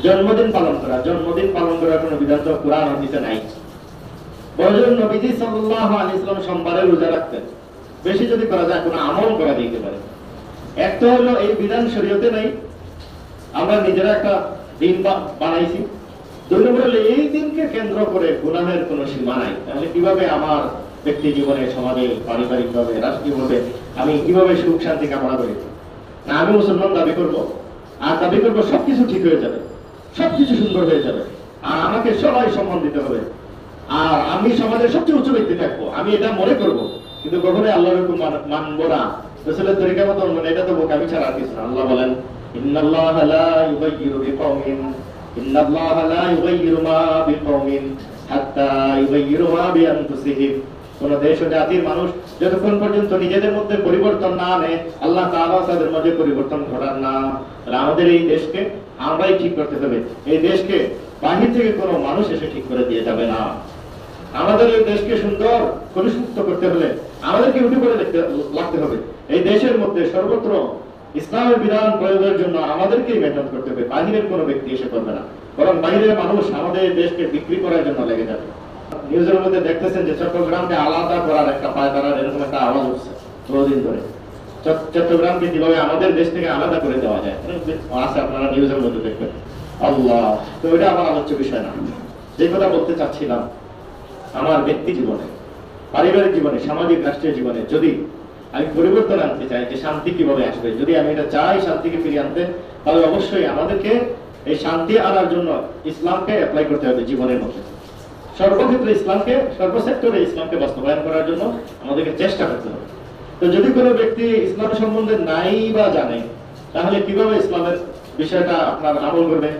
জন্মদিন পালন করার কোনো বিধান তো কোরআন হাদিসে নাই। বলেন নবীজি সাল্লাল্লাহু আলাইহি ওয়াসাল্লাম সোমবারে রোজা রাখতেন। বেশি যদি করা যায় কোনো আমল করা যেতে পারে। একটা হলো এই বিধান শরীয়তে নাই, আমরা নিজেরা একটা দিন বানাইছি। দুই নম্বর হলো এই দিনকে কেন্দ্র করে গুনাহের কোনো সীমা নাই। তাহলে কিভাবে আমার ব্যক্তি জীবনে, সমাজে, পারিবারিকভাবে, রাষ্ট্রীয়ভাবে আমি কিভাবে সুখ শান্তি কামনা করি? না, আমি মুসলমান দাবি করব, আর দাবি করবো সবকিছু ঠিক হয়ে যাবে, সবকিছু সুন্দর হয়ে যাবে, আর আমাকে সবাই সম্মান দিতে হবে, আর আমি সমাজের সবচেয়ে উচ্চ ব্যক্তি থাকবো, আমি এটা মনে করব। কিন্তু কখনোই আল্লাহর হুকুম মানবো না, রাসূলের তরিকা মতো মানে এটা তো বোকামি ছাড়া আর কিছু না। আল্লাহ বলেন ইন্নাল্লাহা লা ইউগাইয়িরু মা বিকওমিন হাত্তা ইউগাইয়িরু মা বিআনফুসিহিম। কোন দেশ ও জাতির মানুষ যতক্ষণ পর্যন্ত নিজেদের মধ্যে পরিবর্তন না আনে, আল্লাহ তাআলা তাদের মধ্যে পরিবর্তন ঘটান না। তাহলে আমাদের এই দেশকে আমরাই ঠিক করতে হবে। এই দেশকে বাহির থেকে কোনো মানুষ এসে ঠিক করে দিয়ে যাবে না। আমাদের এই দেশকে সুন্দর কলুষমুক্ত করতে হলে আমাদেরকে উঠে পড়ে লাগতে হবে। এই দেশের মধ্যে সর্বত্র ইসলামের বিধান প্রয়োগের জন্য আমাদেরকেই মেহনত করতে হবে, বাহিরের কোনো ব্যক্তি এসে করবে না। বরং বাহিরের মানুষ আমাদের দেশকে বিক্রি করার জন্য লেগে যাবে। নিউজের মধ্যে দেখতেছেন যে চট্টগ্রামকে আলাদা করার একটা পায়তারার এরকম একটা আওয়াজ উঠছে বহুদিন ধরে। চট্টগ্রামকে কিভাবে আমাদের দেশ থেকে আলাদা করে দেওয়া যায় আছে, আপনারা নিউজের মধ্যে দেখবেন। আল্লাহ, তো এটা আমার আলোচ্য বিষয় না। যে কথা বলতে চাচ্ছিলাম, আমার ব্যক্তি জীবনে, পারিবারিক জীবনে, সামাজিক রাষ্ট্রীয় জীবনে যদি আমি পরিবর্তন আনতে চাই, যে শান্তি কিভাবে আসবে, যদি আমি এটা চাই শান্তিকে ফিরিয়ে আনতে, তাহলে অবশ্যই আমাদেরকে এই শান্তি আনার জন্য ইসলামকে অ্যাপ্লাই করতে হবে জীবনের মধ্যে। সর্বক্ষেত্রে ইসলামকে, সর্বসেক্টরে ইসলামকে বাস্তবায়ন করার জন্য আমাদেরকে চেষ্টা করতে হবে। তো যদি কোনো ব্যক্তি ইসলাম সম্বন্ধে নাই বা জানে, তাহলে কিভাবে ইসলামের বিষয়টা আপনার আমল করবে?